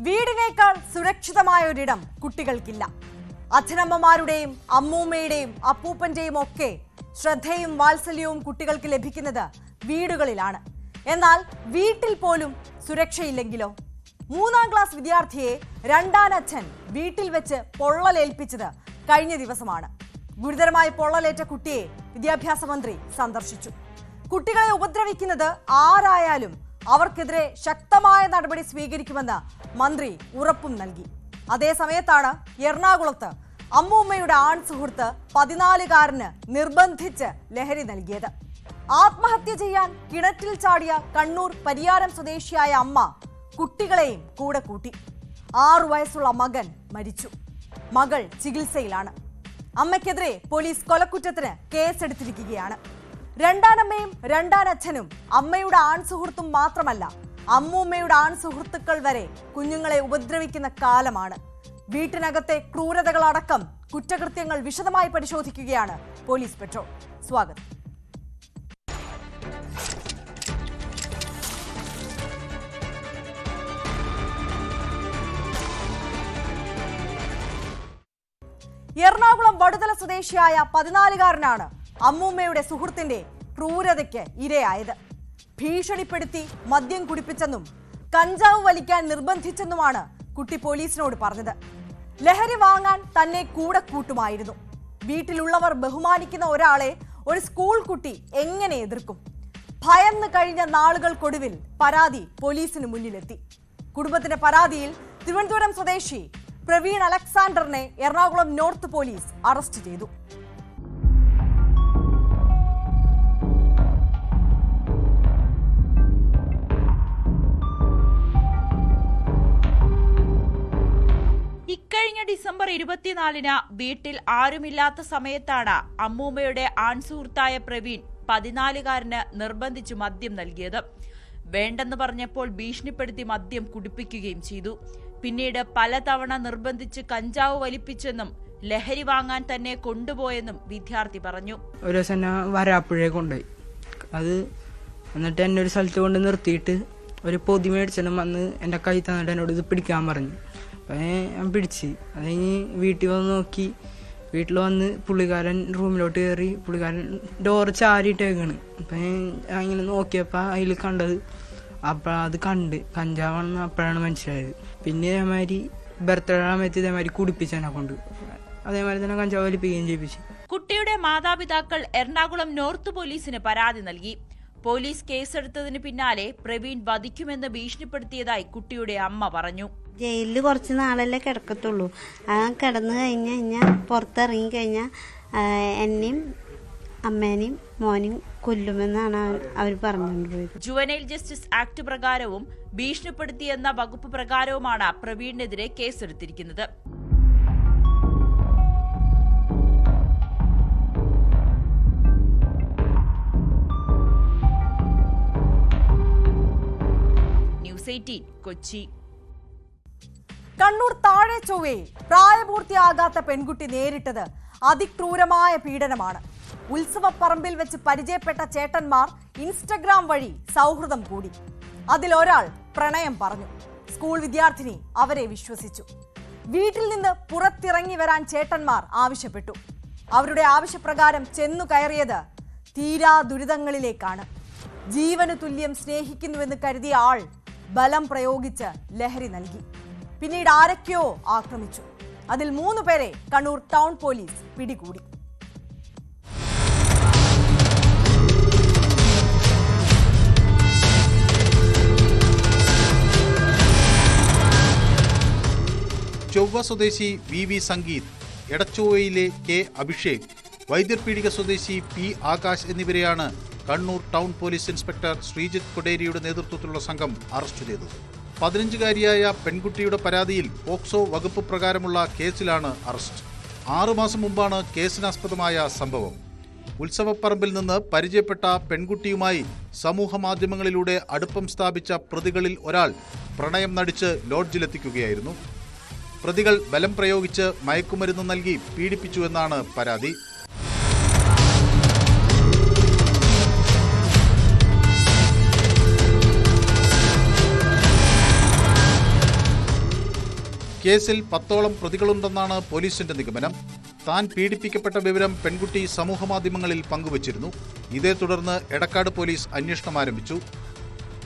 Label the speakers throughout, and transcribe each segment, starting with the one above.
Speaker 1: വീടിനേക്കാൾ സുരക്ഷിതമായ ഒരിടം കുട്ടികൾക്കില്ല. അച്ഛനമ്മമാരുടെയും അമ്മൂമ്മയുടെയും അപ്പൂപ്പന്റെയും ഒക്കെ ശ്രദ്ധയും വാത്സല്യവും കുട്ടികൾക്ക് ലഭിക്കുന്നത് വീടുകളിലാണ്. എന്നാൽ വീട്ടിൽ പോലും സുരക്ഷയില്ലെങ്കിലോ? 3ാം ക്ലാസ് വിദ്യാർത്ഥിയെ രണ്ടാനച്ഛൻ വീട്ടിൽ വെച്ച് പൊള്ളലേൽപ്പിച്ചത് കഴിഞ്ഞ ദിവസമാണ്. ഗുരുതരമായി പൊള്ളലേറ്റ കുട്ടിയെ വിദ്യാഭ്യാസ മന്ത്രി സന്ദർശിച്ചു. കുട്ടികളെ ഉപദ്രവിക്കുന്നത് ആരായാലും അവർക്കെതിരെ ശക്തമായ നടപടി സ്വീകരിക്കുമെന്ന് മന്ത്രി ഉറപ്പും നൽകി. അതേസമയത്താണ് എറണാകുളത്ത് അമ്മൂമ്മയുടെ ആൺ സുഹൃത്ത് 14-കാരന് നിർബന്ധിച്ച് ലഹരി നൽകിയത്. ആത്മഹത്യ ചെയ്യാൻ കിണറ്റിൽ ചാടിയ കണ്ണൂർ പരിയാരം സ്വദേശിയായ അമ്മ കുട്ടികളെയും കൂടെ കൂട്ടി. 6 വയസ്സുള്ള മകൻ മരിച്ചു. മകൾ ചികിത്സയിലാണ്. അമ്മയ്ക്കെതിരെ പോലീസ് കൊലക്കുറ്റത്തിന് കേസെടുത്തിരിക്കുകയാണ്. രണ്ടാനമ്മയും രണ്ടാനച്ഛനും അമ്മയുടെ ആൺ സുഹൃത്തും മാത്രമല്ല, അമ്മൂമ്മയുടെ ആൺ സുഹൃത്തുക്കൾ വരെ കുഞ്ഞുങ്ങളെ ഉപദ്രവിക്കുന്ന കാലമാണ്. വീട്ടിനകത്തെ ക്രൂരതകളടക്കം കുറ്റകൃത്യങ്ങൾ വിശദമായി പരിശോധിക്കുകയാണ് പോലീസ് പെട്രോൾ. സ്വാഗതം. എറണാകുളം വടുതല സ്വദേശിയായ 14-കാരനാണ് അമ്മൂമ്മയുടെ സുഹൃത്തിന്റെ ക്രൂരതയ്ക്ക് ഇരയായത്. ഭീഷണിപ്പെടുത്തി മദ്യം കുടിപ്പിച്ചെന്നും കഞ്ചാവ് വലിക്കാൻ നിർബന്ധിച്ചെന്നുമാണ് കുട്ടി പോലീസിനോട് പറഞ്ഞത്. ലഹരി വാങ്ങാൻ തന്നെ കൂടെ കൂട്ടുമായിരുന്നു. വീട്ടിലുള്ളവർ ബഹുമാനിക്കുന്ന ഒരാളെ ഒരു സ്കൂൾ കുട്ടി എങ്ങനെ എതിർക്കും? ഭയന്ന് കഴിഞ്ഞ നാളുകൾക്കൊടുവിൽ പരാതി പോലീസിന് മുന്നിലെത്തി. കുടുംബത്തിന്റെ പരാതിയിൽ തിരുവനന്തപുരം സ്വദേശി പ്രവീൺ അലക്സാണ്ടറിനെ എറണാകുളം നോർത്ത് പോലീസ് അറസ്റ്റ് ചെയ്തു.
Speaker 2: ഇക്കഴിഞ്ഞ ഡിസംബർ 24-ന് വീട്ടിൽ ആരുമില്ലാത്ത സമയത്താണ് അമ്മൂമ്മയുടെ ആൺസുഹൃത്തായ പ്രവീൺ 14-കാരന് നിർബന്ധിച്ചു മദ്യം നൽകിയത്. വേണ്ടെന്ന് പറഞ്ഞപ്പോൾ ഭീഷണിപ്പെടുത്തി മദ്യം കുടിപ്പിക്കുകയും ചെയ്തു. പിന്നീട് പലതവണ നിർബന്ധിച്ച് കഞ്ചാവ് വലിപ്പിച്ചെന്നും ലഹരി വാങ്ങാൻ തന്നെ കൊണ്ടുപോയെന്നും വിദ്യാർത്ഥി പറഞ്ഞു.
Speaker 3: ഒരു ദിവസം വരാപ്പുഴയെ കൊണ്ടുപോയി. അത് എന്നിട്ട് എന്നെ ഒരു സ്ഥലത്ത് കൊണ്ട് നിർത്തിയിട്ട് ഒരു പൊതി മേടിച്ചെന്നും വന്ന് എൻ്റെ കൈ തന്നിട്ട് എന്നോട് ഇത് പിടിക്കാൻ പറഞ്ഞു. അപ്പം ഞാൻ പിടിച്ച് അത് കഴിഞ്ഞ് വീട്ടിൽ വന്ന് നോക്കി. വീട്ടിൽ വന്ന് പുള്ളിക്കാരൻ റൂമിലോട്ട് കയറി. പുള്ളിക്കാരൻ ഡോറ് ചാരിയിട്ടേക്കാണ്. അപ്പം ഞാൻ ഇങ്ങനെ നോക്കിയപ്പോൾ അതിൽ കണ്ടത് അത് കണ്ട് കഞ്ചാവാണെന്ന് അപ്പോഴാണ് മനസ്സിലായത്. പിന്നെ ഇതേമാതിരി ബർത്ത്ഡേ സമയത്ത് ഇതേമാതിരി കുടിപ്പിച്ചെന്നെ കൊണ്ട് അതേമാതിരി തന്നെ കഞ്ചാവ് വലിപ്പിക്കുകയും ചെയ്യിപ്പിച്ചു.
Speaker 2: കുട്ടിയുടെ മാതാപിതാക്കൾ എറണാകുളം നോർത്ത് പോലീസിന് പരാതി നൽകി. പോലീസ് കേസെടുത്തതിന് പിന്നാലെ പ്രവീൺ വധിക്കുമെന്ന് ഭീഷണിപ്പെടുത്തിയതായി കുട്ടിയുടെ അമ്മ പറഞ്ഞു.
Speaker 4: ജയിലിൽ കുറച്ച് നാളല്ലേ കിടക്കത്തുള്ളൂ. ആ കിടന്നു കഴിഞ്ഞാൽ പുറത്തിറങ്ങി കഴിഞ്ഞാൽ എന്നെയും അമ്മേനെയും മോനെയും കൊല്ലുമെന്നാണ് അവർ പറഞ്ഞുകൊണ്ടുപോയത്.
Speaker 2: ജുവനൈൽ ജസ്റ്റിസ് ആക്ട് പ്രകാരവും ഭീഷണിപ്പെടുത്തിയെന്ന വകുപ്പ് പ്രകാരവുമാണ് പ്രവീണിനെതിരെ കേസെടുത്തിരിക്കുന്നത്. ന്യൂസ് 18 കൊച്ചി.
Speaker 1: കണ്ണൂർ താഴെ ചൊവ്വയിൽ പ്രായപൂർത്തിയാകാത്ത പെൺകുട്ടി നേരിട്ടത് അതിക്രൂരമായ പീഡനമാണ്. ഉത്സവപ്പറമ്പിൽ വെച്ച് പരിചയപ്പെട്ട ചേട്ടന്മാർ ഇൻസ്റ്റഗ്രാം വഴി സൗഹൃദം കൂടി. അതിലൊരാൾ പ്രണയം പറഞ്ഞു. സ്കൂൾ വിദ്യാർത്ഥിനി അവരെ വിശ്വസിച്ചു. വീട്ടിൽ നിന്ന് പുറത്തിറങ്ങി വരാൻ ചേട്ടന്മാർ ആവശ്യപ്പെട്ടു. അവരുടെ ആവശ്യപ്രകാരം ചെന്നു കയറിയത് തീരാ ദുരിതങ്ങളിലേക്കാണ്. ജീവന് തുല്യം സ്നേഹിക്കുന്നുവെന്ന് കരുതിയ ആൾ ബലം പ്രയോഗിച്ച് ലഹരി നൽകി. പിന്നീട് ആരൊക്കെയോ ആക്രമിച്ചു. അതിൽ 3 പേരെ കണ്ണൂർ ടൗൺ പോലീസ് പിടികൂടി.
Speaker 5: ചൊവ്വ സ്വദേശി വി സംഗീത്, എടച്ചോവയിലെ കെ അഭിഷേക്, വൈദ്യർപീടിക സ്വദേശി പി ആകാശ് എന്നിവരെയാണ് Kannur town police inspector Sreejith കൊടേരിയുടെ നേതൃത്വത്തിലുള്ള സംഘം അറസ്റ്റ് ചെയ്തത്. 15-കാരിയായ പെൺകുട്ടിയുടെ പരാതിയിൽ പോക്സോ വകുപ്പ് പ്രകാരമുള്ള കേസിലാണ് അറസ്റ്റ്. 6 മാസം മുമ്പാണ് കേസിനാസ്പദമായ സംഭവം. ഉത്സവപ്പറമ്പിൽ നിന്ന് പരിചയപ്പെട്ട പെൺകുട്ടിയുമായി സമൂഹ മാധ്യമങ്ങളിലൂടെ അടുപ്പം സ്ഥാപിച്ച പ്രതികളിൽ ഒരാൾ പ്രണയം നടിച്ച് ലോഡ്ജിലെത്തിക്കുകയായിരുന്നു. പ്രതികൾ ബലം പ്രയോഗിച്ച് മയക്കുമരുന്ന് നൽകി പീഡിപ്പിച്ചുവെന്നാണ് പരാതി. കേസിൽ 10ഓളം പ്രതികളുണ്ടെന്നാണ് പോലീസിന്റെ നിഗമനം. താൻ പീഡിപ്പിക്കപ്പെട്ട വിവരം പെൺകുട്ടി സമൂഹമാധ്യമങ്ങളിൽ പങ്കുവച്ചിരുന്നു. ഇതേ തുടർന്ന് എടക്കാട് പോലീസ് അന്വേഷണം ആരംഭിച്ചു.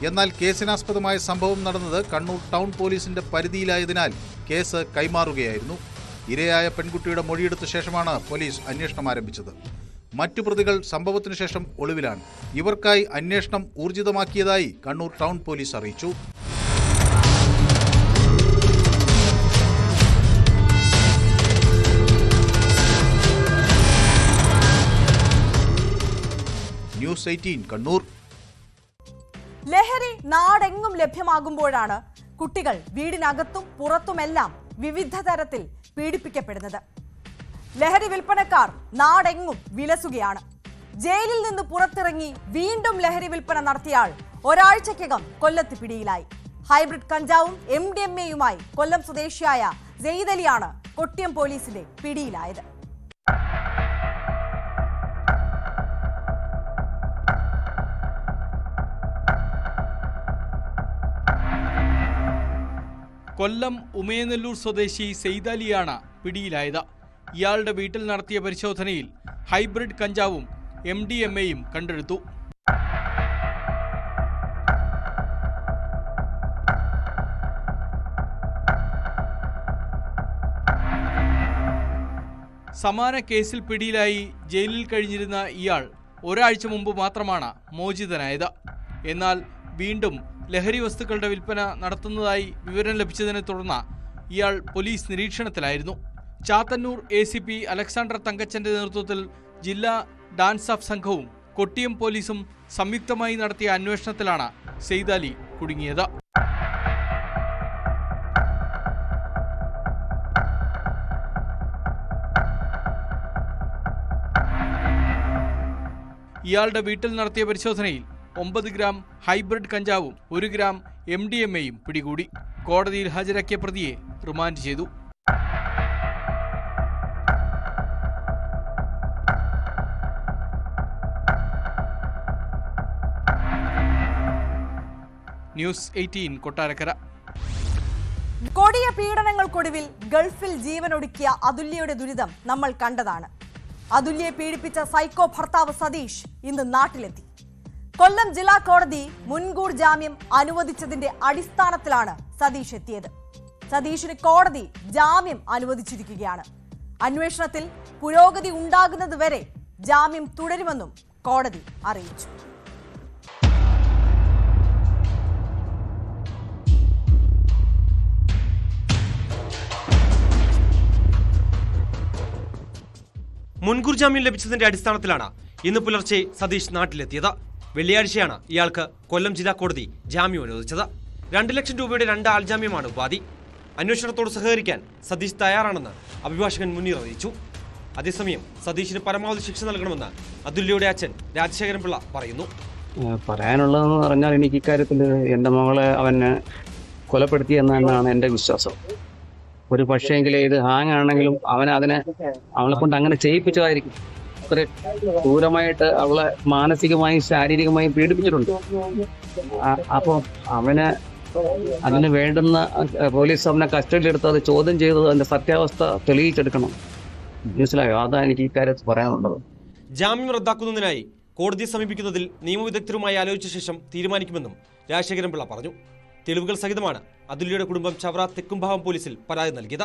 Speaker 5: എന്നാൽ കേസിനാസ്പദമായ സംഭവം നടന്നത് കണ്ണൂർ ടൗൺ പോലീസിന്റെ പരിധിയിലായതിനാൽ കേസ് കൈമാറുകയായിരുന്നു. ഇരയായ പെൺകുട്ടിയുടെ മൊഴിയെടുത്ത ശേഷമാണ് പോലീസ് അന്വേഷണം ആരംഭിച്ചത്. മറ്റു പ്രതികൾ സംഭവത്തിനു ശേഷം ഒളിവിലാണ്. ഇവർക്കായി അന്വേഷണം ഊർജിതമാക്കിയതായി കണ്ണൂർ ടൗൺ പോലീസ് അറിയിച്ചു. ന്യൂസ് 18 കണ്ണൂർ.
Speaker 1: ലഹരി നാടെങ്ങും ലഭ്യമാകുമ്പോഴാണ് കുട്ടികൾ വീടിനകത്തും പുറത്തുമെല്ലാം വിവിധ തരത്തിൽ പീഡിപ്പിക്കപ്പെടുന്നത്. ലഹരി വിൽപ്പനക്കാർ നാടെങ്ങും വിലസുകയാണ്. ജയിലിൽ നിന്ന് പുറത്തിറങ്ങി വീണ്ടും ലഹരി വിൽപ്പന നടത്തിയാൽ ഒരാഴ്ചക്കകം കൊല്ലത്ത് പിടിയിലായി. ഹൈബ്രിഡ് കഞ്ചാവും MDMAയുമായി കൊല്ലം സ്വദേശിയായ സെയ്ദ് അലിയാണ് കൊട്ടിയം പോലീസിന്റെ പിടിയിലായത്.
Speaker 6: കൊല്ലം ഉമയനെല്ലൂർ സ്വദേശി സെയ്ദ് അലിയാണ് പിടിയിലായത്. ഇയാളുടെ വീട്ടിൽ നടത്തിയ പരിശോധനയിൽ ഹൈബ്രിഡ് കഞ്ചാവും MDMAയും കണ്ടെടുത്തു. സമാന കേസിൽ പിടിയിലായി ജയിലിൽ കഴിഞ്ഞിരുന്ന ഇയാൾ ഒരാഴ്ച മുമ്പ് മാത്രമാണ് മോചിതനായത്. എന്നാൽ വീണ്ടും ലഹരി വസ്തുക്കളുടെ വിൽപ്പന നടത്തുന്നതായി വിവരം ലഭിച്ചതിനെ തുടർന്ന് ഇയാൾ പോലീസ് നിരീക്ഷണത്തിലായിരുന്നു. ചാത്തന്നൂർ ACP അലക്സാണ്ടർ തങ്കച്ചന്റെ നേതൃത്വത്തിൽ ജില്ലാ ഡാൻസ് ഓഫ് സംഘവും കൊട്ടിയം പോലീസും സംയുക്തമായി നടത്തിയ അന്വേഷണത്തിലാണ് സെയ്ദ് അലി കുടുങ്ങിയത്. ഇയാളുടെ വീട്ടിൽ നടത്തിയ പരിശോധനയിൽ 9 ഗ്രാം ഹൈബ്രിഡ് കഞ്ചാവും 1 ഗ്രാം MDMAയും പിടികൂടി. കോടതിയിൽ ഹാജരാക്കിയ പ്രതിയെ റിമാൻഡ് ചെയ്തു. ന്യൂസ് 18 കൊട്ടാരക്കര.
Speaker 1: കൊടിയ പീഡനങ്ങൾക്കൊടുവിൽ ഗൾഫിൽ ജീവനൊടുക്കിയ അതുല്യയുടെ ദുരിതം നമ്മൾ കണ്ടതാണ്. അതുല്യയെ പീഡിപ്പിച്ച സൈക്കോ ഭർത്താവ് സതീഷ് ഇന്ന് നാട്ടിലെത്തി. കൊല്ലം ജില്ലാ കോടതി മുൻകൂർ ജാമ്യം അനുവദിച്ചതിന്റെ അടിസ്ഥാനത്തിലാണ് സതീഷ് എത്തിയത്. സതീഷിന് കോടതി ജാമ്യം അനുവദിച്ചിരിക്കുകയാണ്. അന്വേഷണത്തിൽ പുരോഗതി ഉണ്ടാകുന്നതുവരെ ജാമ്യം തുടരുമെന്നും കോടതി അറിയിച്ചു.
Speaker 7: മുൻകൂർ ജാമ്യം ലഭിച്ചതിന്റെ അടിസ്ഥാനത്തിലാണ് ഇന്ന് പുലർച്ചെ സതീഷ് നാട്ടിലെത്തിയത്. വെള്ളിയാഴ്ചയാണ് ഇയാൾക്ക് കൊല്ലം ജില്ലാ കോടതി ജാമ്യം അനുവദിച്ചത്. 2 ലക്ഷം രൂപയുടെ 2 ആൾജാമ്യമാണ് ഉപാധി. അന്വേഷണത്തോട് സഹകരിക്കാൻ സതീഷ് തയ്യാറാണെന്ന് അഭിഭാഷകൻ മുനീർ അറിയിച്ചു. അതേസമയം സതീഷിന് പരമാവധി ശിക്ഷ നൽകണമെന്ന് അതുല്യയുടെ അച്ഛൻ രാജശേഖരൻ പിള്ള പറയുന്നു.
Speaker 8: പറയാനുള്ളതെന്ന് പറഞ്ഞാൽ എനിക്ക് ഇക്കാര്യത്തിൽ എൻ്റെ മകളെ അവന് കൊലപ്പെടുത്തി എന്നാണ് എൻ്റെ വിശ്വാസം. ഒരു പക്ഷേങ്കിൽ ഇത് ഹാങ് ആണെങ്കിലും അവളെ കൊണ്ട് അങ്ങനെ ചെയ്യിപ്പിച്ചതായിരിക്കും. അത്ര ക്രൂരമായിട്ട് അവളെ മാനസികമായും ശാരീരികമായും പീഡിപ്പിച്ചിട്ടുണ്ട്. അപ്പോൾ അതിന് വേണ്ടുന്ന പോലീസ് അവനെ കസ്റ്റഡിയിലെടുത്ത് അത് ചോദ്യം ചെയ്തത് അതിന്റെ സത്യാവസ്ഥ തെളിയിച്ചെടുക്കണം. മനസ്സിലായോ? അതാണ് എനിക്ക് ഇക്കാര്യത്തിൽ പറയാനുള്ളത്.
Speaker 7: ജാമ്യം റദ്ദാക്കുന്നതിനായി കോടതിയെ സമീപിക്കുന്നതിൽ നിയമവിദഗ്ധരുമായി ആലോചിച്ച ശേഷം തീരുമാനിക്കുമെന്നും രാജശേഖരൻ പിള്ള പറഞ്ഞു. തെളിവുകൾ സഹിതമാണ് അതുല്യയുടെ കുടുംബം ചവറ തെക്കുംഭാവം പോലീസിൽ പരാതി നൽകിയത്.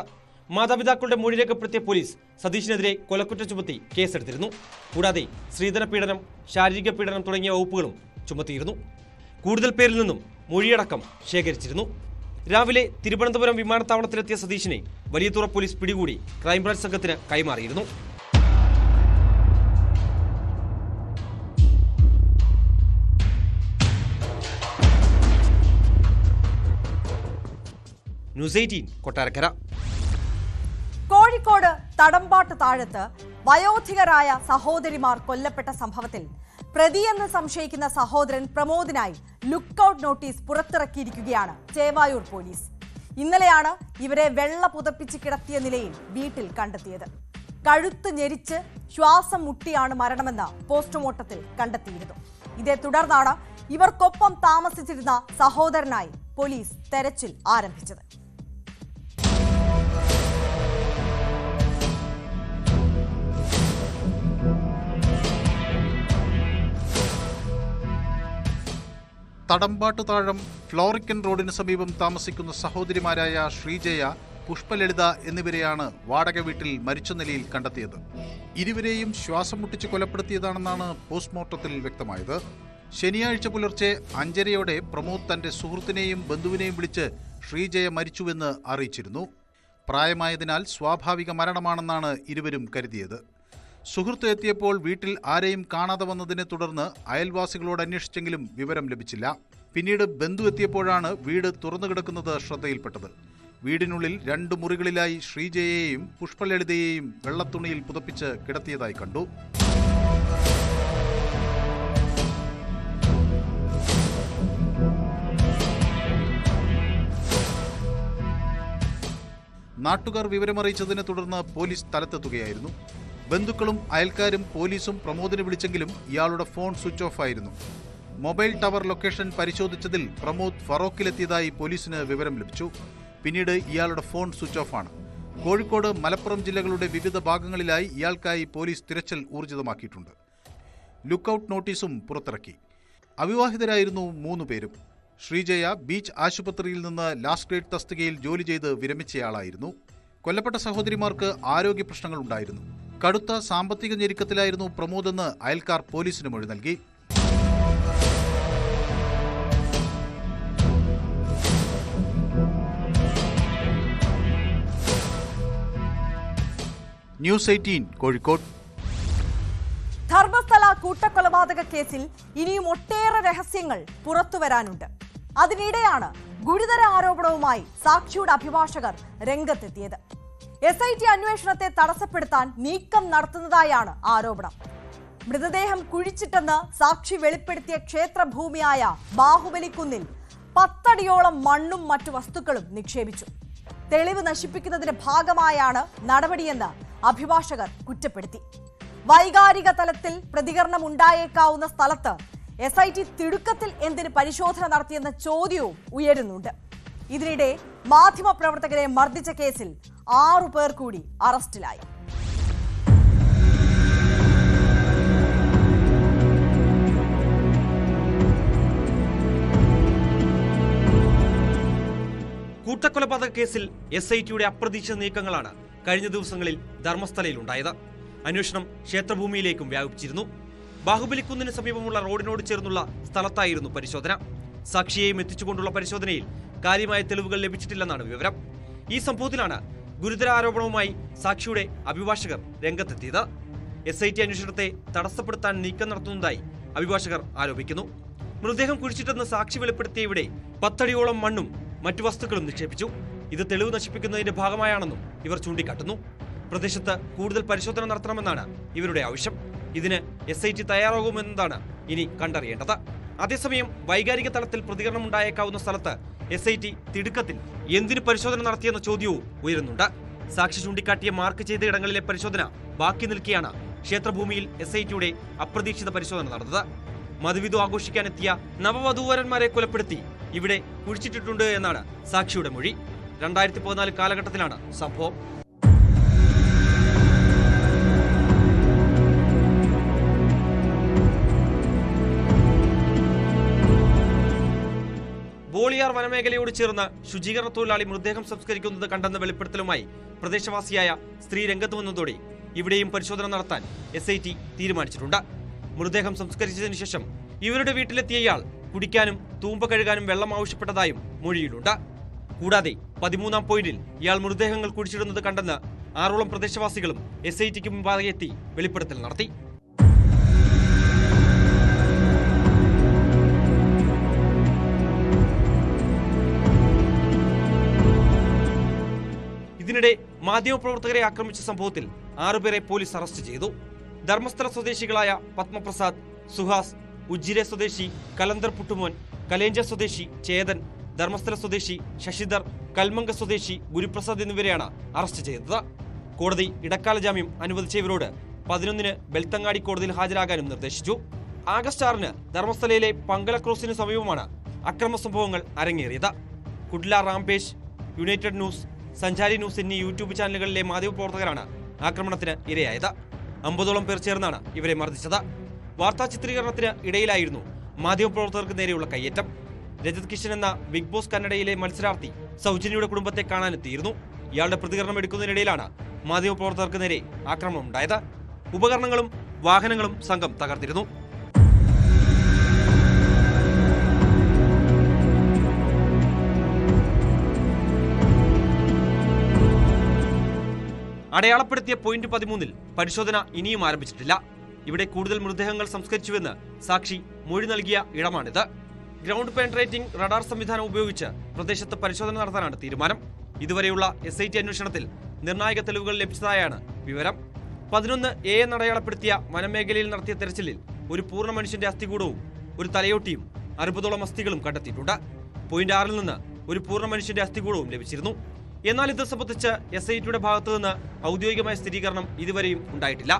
Speaker 7: മാതാപിതാക്കളുടെ മൊഴി രേഖപ്പെടുത്തിയ പോലീസ് സതീഷിനെതിരെ കൊലക്കുറ്റം ചുമത്തി കേസെടുത്തിരുന്നു. കൂടാതെ സ്ത്രീധന പീഡനം, ശാരീരിക പീഡനം തുടങ്ങിയ വകുപ്പുകളും ചുമത്തിയിരുന്നു. കൂടുതൽ പേരിൽ നിന്നും മൊഴിയടക്കം ശേഖരിച്ചിരുന്നു. രാവിലെ തിരുവനന്തപുരം വിമാനത്താവളത്തിലെത്തിയ സതീഷിനെ വലിയതുറ പോലീസ് പിടികൂടി ക്രൈംബ്രാഞ്ച് സംഘത്തിന് കൈമാറിയിരുന്നു. ന്യൂസ് 18 കൊട്ടാരക്കര.
Speaker 1: കോഴിക്കോട് തടമ്പാട്ട് താഴത്ത് വയോധികരായ സഹോദരിമാർ കൊല്ലപ്പെട്ട സംഭവത്തിൽ പ്രതിയെന്ന് സംശയിക്കുന്ന സഹോദരൻ പ്രമോദിനായി ലുക്കൌട്ട് നോട്ടീസ് പുറത്തിറക്കിയിരിക്കുകയാണ് ചേവായൂർ പോലീസ്. ഇന്നലെയാണ് ഇവരെ വെള്ള പുതപ്പിച്ച് കിടത്തിയ നിലയിൽ വീട്ടിൽ കണ്ടെത്തിയത്. കഴുത്ത് ഞെരിച്ച് ശ്വാസം മുട്ടിയാണ് മരണമെന്ന് പോസ്റ്റ്മോർട്ടത്തിൽ കണ്ടെത്തിയിരുന്നു. ഇതേ തുടർന്നാണ് ഇവർക്കൊപ്പം താമസിച്ചിരുന്ന സഹോദരനായി പോലീസ് തെരച്ചിൽ ആരംഭിച്ചത്.
Speaker 5: തടമ്പാട്ട് താഴം ഫ്ലോറിക്കൻ റോഡിന് സമീപം താമസിക്കുന്ന സഹോദരിമാരായ ശ്രീജയ, പുഷ്പലളിത എന്നിവരെയാണ് വാടക വീട്ടിൽ മരിച്ച നിലയിൽ കണ്ടെത്തിയത്. ഇരുവരെയും ശ്വാസം മുട്ടിച്ച് കൊലപ്പെടുത്തിയതാണെന്നാണ് പോസ്റ്റ്മോർട്ടത്തിൽ വ്യക്തമായത്. ശനിയാഴ്ച പുലർച്ചെ 5:30 പ്രമോദ് തന്റെ സുഹൃത്തിനെയും ബന്ധുവിനെയും വിളിച്ച് ശ്രീജയ മരിച്ചുവെന്ന് അറിയിച്ചിരുന്നു. പ്രായമായതിനാൽ സ്വാഭാവിക മരണമാണെന്നാണ് ഇരുവരും കരുതിയത്. സുഹൃത്ത് എത്തിയപ്പോൾ വീട്ടിൽ ആരെയും കാണാതെ വന്നതിനെ തുടർന്ന് അയൽവാസികളോട് അന്വേഷിച്ചെങ്കിലും വിവരം ലഭിച്ചില്ല. പിന്നീട് ബന്ധു എത്തിയപ്പോഴാണ് വീട് തുറന്നു കിടക്കുന്നത് ശ്രദ്ധയിൽപ്പെട്ടത്. വീടിനുള്ളിൽ 2 മുറികളിലായി ശ്രീജയെയും പുഷ്പലളിതയെയും വെള്ളത്തുണിയിൽ പുതപ്പിച്ച് കിടത്തിയതായി കണ്ടു. നാട്ടുകാർ വിവരമറിയിച്ചതിനെ തുടർന്ന് പോലീസ് സ്ഥലത്തെത്തുകയായിരുന്നു. ബന്ധുക്കളും അയൽക്കാരും പോലീസും പ്രമോദിനെ വിളിച്ചെങ്കിലും ഇയാളുടെ ഫോൺ സ്വിച്ച് ഓഫ് ആയിരുന്നു. മൊബൈൽ ടവർ ലൊക്കേഷൻ പരിശോധിച്ചതിൽ പ്രമോദ് ഫറോക്കിലെത്തിയതായി പോലീസിന് വിവരം ലഭിച്ചു. പിന്നീട് ഇയാളുടെ ഫോൺ സ്വിച്ച് ഓഫ് ആണ്. കോഴിക്കോട്, മലപ്പുറം ജില്ലകളുടെ വിവിധ ഭാഗങ്ങളിലായി ഇയാൾക്കായി പോലീസ് തിരച്ചിൽ ഊർജിതമാക്കിയിട്ടുണ്ട്. ലുക്കൌട്ട് നോട്ടീസും പുറത്തിറക്കി. അവിവാഹിതരായിരുന്നു 3 പേരും. ശ്രീജയ ബീച്ച് ആശുപത്രിയിൽ നിന്ന് ലാസ്റ്റ് ഗ്രേഡ് തസ്തികയിൽ ജോലി ചെയ്ത് വിരമിച്ചയാളായിരുന്നു. കൊല്ലപ്പെട്ട സഹോദരിമാർക്ക് ആരോഗ്യ പ്രശ്നങ്ങൾ ഉണ്ടായിരുന്നു. കടുത്ത സാമ്പത്തിക ഞെരുക്കത്തിലായിരുന്നു പ്രമോദെന്ന് അയൽക്കാർ പോലീസിന് മൊഴി നൽകി. ന്യൂസ് 18 കോഴിക്കോട്.
Speaker 1: ധർമ്മസ്ഥല കൂട്ടക്കൊലപാതക കേസിൽ ഇനിയും ഒട്ടേറെ രഹസ്യങ്ങൾ പുറത്തുവരാനുണ്ട്. അതിനിടെയാണ് ഗുരുതര ആരോപണവുമായി സാക്ഷിയുടെ അഭിഭാഷകർ രംഗത്തെത്തിയത്. SIT അന്വേഷണത്തെ തടസ്സപ്പെടുത്താൻ നീക്കം നടത്തുന്നതായാണ് ആരോപണം. മൃതദേഹം കുഴിച്ചിട്ടെന്ന് സാക്ഷി വെളിപ്പെടുത്തിയ ക്ഷേത്രഭൂമിയായ ബാഹുബലിക്കുന്നിൽ 10 അടിയോളം മണ്ണും മറ്റു വസ്തുക്കളും നിക്ഷേപിച്ചു. തെളിവ് നശിപ്പിക്കുന്നതിന്റെ ഭാഗമായാണ് നടപടിയെന്ന് അഭിഭാഷകർ കുറ്റപ്പെടുത്തി. വൈകാരിക തലത്തിൽ പ്രതികരണം ഉണ്ടായേക്കാവുന്ന സ്ഥലത്ത് SIT തിടുക്കത്തിൽ എന്തിന് പരിശോധന നടത്തിയെന്ന ചോദ്യവും ഉയരുന്നുണ്ട്. ഇതിനിടെ മാധ്യമപ്രവർത്തകരെ മർദ്ദിച്ച കേസിൽ 6 പേർ കൂടി അറസ്റ്റിലായി.
Speaker 7: കൂട്ടക്കൊലപാതക കേസിൽ SITയുടെ അപ്രതീക്ഷിത നീക്കങ്ങളാണ് കഴിഞ്ഞ ദിവസങ്ങളിൽ ധർമ്മസ്ഥലയിലുണ്ടായത്. അന്വേഷണം ക്ഷേത്രഭൂമിയിലേക്കും വ്യാപിച്ചിരുന്നു. ബാഹുബലിക്കുന്നിന് സമീപമുള്ള റോഡിനോട് ചേർന്നുള്ള സ്ഥലത്തായിരുന്നു പരിശോധന. സാക്ഷിയെയും എത്തിച്ചുകൊണ്ടുള്ള പരിശോധനയിൽ കാര്യമായ തെളിവുകൾ ലഭിച്ചിട്ടില്ലെന്നാണ് വിവരം. ഈ സംഭവത്തിലാണ് ഗുരുതര ആരോപണവുമായി സാക്ഷിയുടെ അഭിഭാഷകർ രംഗത്തെത്തിയത്. SIT അന്വേഷണത്തെ തടസ്സപ്പെടുത്താൻ നീക്കം നടത്തുന്നതായി അഭിഭാഷകർ ആരോപിക്കുന്നു. മൃതദേഹം കുഴിച്ചിട്ടെന്ന് സാക്ഷി വെളിപ്പെടുത്തിയ ഇവിടെ 10 അടിയോളം മണ്ണും മറ്റു വസ്തുക്കളും നിക്ഷേപിച്ചു. ഇത് തെളിവ് നശിപ്പിക്കുന്നതിന്റെ ഭാഗമായാണെന്നും ഇവർ ചൂണ്ടിക്കാട്ടുന്നു. പ്രദേശത്ത് കൂടുതൽ പരിശോധന നടത്തണമെന്നാണ് ഇവരുടെ ആവശ്യം. ഇതിന് SIT തയ്യാറാകുമെന്നതാണ് ഇനി കണ്ടറിയേണ്ടത്. അതേസമയം വൈകാരിക തലത്തിൽ പ്രതികരണം ഉണ്ടായേക്കാവുന്ന സ്ഥലത്ത് SIT തിടുക്കത്തിൽ എന്തിന് പരിശോധന നടത്തിയെന്ന ചോദ്യവും ഉയരുന്നുണ്ട്. സാക്ഷി ചൂണ്ടിക്കാട്ടിയ മാർക്ക് ചെയ്ത ഇടങ്ങളിലെ പരിശോധന ബാക്കി നിൽക്കെയാണ് ക്ഷേത്രഭൂമിയിൽ SITയുടെ അപ്രതീക്ഷിത പരിശോധന നടന്നത്. മധുവിധു ആഘോഷിക്കാനെത്തിയ നവവധൂവരന്മാരെ കൊലപ്പെടുത്തി ഇവിടെ കുഴിച്ചിട്ടിട്ടുണ്ട് എന്നാണ് സാക്ഷിയുടെ മൊഴി. 2014 കാലഘട്ടത്തിലാണ് സംഭവം. ബോളിയാർ വനമേഖലയോട് ചേർന്ന് ശുചീകരണ തൊഴിലാളി മൃതദേഹം സംസ്കരിക്കുന്നത് കണ്ടെന്ന വെളിപ്പെടുത്തലുമായി പ്രദേശവാസിയായ സ്ത്രീ രംഗത്ത് വന്നതോടെ ഇവിടെയും പരിശോധന നടത്താൻ SIT തീരുമാനിച്ചിട്ടുണ്ട്. മൃതദേഹം സംസ്കരിച്ചതിനു ശേഷം ഇവരുടെ വീട്ടിലെത്തിയ ഇയാൾ കുടിക്കാനും തൂമ്പ കഴുകാനും വെള്ളം ആവശ്യപ്പെട്ടതായും മൊഴിയിലുണ്ട്. കൂടാതെ 13-ാം പോയിന്റിൽ ഇയാൾ മൃതദേഹങ്ങൾ കുഴിച്ചിടുന്നത് കണ്ടെന്ന് 6ഓളം പ്രദേശവാസികളും SITക്ക് മുമ്പാകെ എത്തി വെളിപ്പെടുത്തൽ നടത്തി. ഇതിനിടെ മാധ്യമപ്രവർത്തകരെ ആക്രമിച്ച സംഭവത്തിൽ 6 പേരെ പോലീസ് അറസ്റ്റ് ചെയ്തു. ധർമ്മസ്ഥല സ്വദേശികളായ പത്മപ്രസാദ്, സുഹാസ്, ഉജ്ജിരെ സ്വദേശി കലന്തർ പുട്ടുമോൻ, കലേഞ്ച സ്വദേശി ചേതൻ, ധർമ്മസ്ഥല സ്വദേശി ശശിധർ, കൽമംഗ സ്വദേശി ഗുരുപ്രസാദ് എന്നിവരെയാണ് അറസ്റ്റ് ചെയ്തത്. കോടതി ഇടക്കാല ജാമ്യം അനുവദിച്ച ഇവരോട് 11-ന് ബെൽത്തങ്ങാടി കോടതിയിൽ ഹാജരാകാനും നിർദ്ദേശിച്ചു. ആഗസ്റ്റ് 6-ന് ധർമ്മസ്ഥലയിലെ പങ്കല ക്രോസിന് സമീപമാണ് അക്രമ സംഭവങ്ങൾ അരങ്ങേറിയത്. കുഡ്ല റാംപേഷ്, യുണൈറ്റഡ് ന്യൂസ്, സഞ്ചാരി ന്യൂസ് എന്നീ യൂട്യൂബ് ചാനലുകളിലെ മാധ്യമപ്രവർത്തകരാണ് ആക്രമണത്തിന് ഇരയായത്. 50ഓളം പേർ ചേർന്നാണ് ഇവരെ മർദ്ദിച്ചത്. വാർത്താ ചിത്രീകരണത്തിന് ഇടയിലായിരുന്നു മാധ്യമപ്രവർത്തകർക്ക് നേരെയുള്ള കയ്യേറ്റം. രജത് കിഷൻ എന്ന ബിഗ് ബോസ് കന്നഡയിലെ മത്സരാർത്ഥി സൗജന്യയുടെ കുടുംബത്തെ കാണാനെത്തിയിരുന്നു. ഇയാളുടെ പ്രതികരണം എടുക്കുന്നതിനിടയിലാണ് മാധ്യമപ്രവർത്തകർക്ക് നേരെ ആക്രമണം ഉണ്ടായത്. ഉപകരണങ്ങളും വാഹനങ്ങളും സംഘം തകർത്തിരുന്നു. അടയാളപ്പെടുത്തിയ പോയിന്റ് 13 പരിശോധന ഇനിയും ആരംഭിച്ചിട്ടില്ല. ഇവിടെ കൂടുതൽ മൃതദേഹങ്ങൾ സംസ്കരിച്ചുവെന്ന് സാക്ഷി മൊഴി നൽകിയ ഇടമാണിത്. ഗ്രൗണ്ട് പെനട്രേറ്റിംഗ് റഡാർ സംവിധാനം ഉപയോഗിച്ച് പ്രദേശത്ത് പരിശോധന നടത്താനാണ് തീരുമാനം. ഇതുവരെയുള്ള SIT അന്വേഷണത്തിൽ നിർണായക തെളിവുകൾ ലഭിച്ചതായാണ് വിവരം. 11A എന്നടയാളപ്പെടുത്തിയ വനമേഖലയിൽ നടത്തിയ തെരച്ചിലിൽ ഒരു പൂർണ്ണ മനുഷ്യന്റെ അസ്ഥികൂടവും ഒരു തലയോട്ടിയും 60ഓളം അസ്ഥികളും കണ്ടെത്തിയിട്ടുണ്ട്. പോയിന്റ് 6 നിന്ന് ഒരു പൂർണ്ണ മനുഷ്യന്റെ അസ്ഥികൂടവും ലഭിച്ചിരുന്നു. എന്നാൽ ഇത് സംബന്ധിച്ച് SITയുടെ ഭാഗത്തു നിന്ന് ഔദ്യോഗികമായ സ്ഥിരീകരണം ഇതുവരെയും ഉണ്ടായിട്ടില്ല.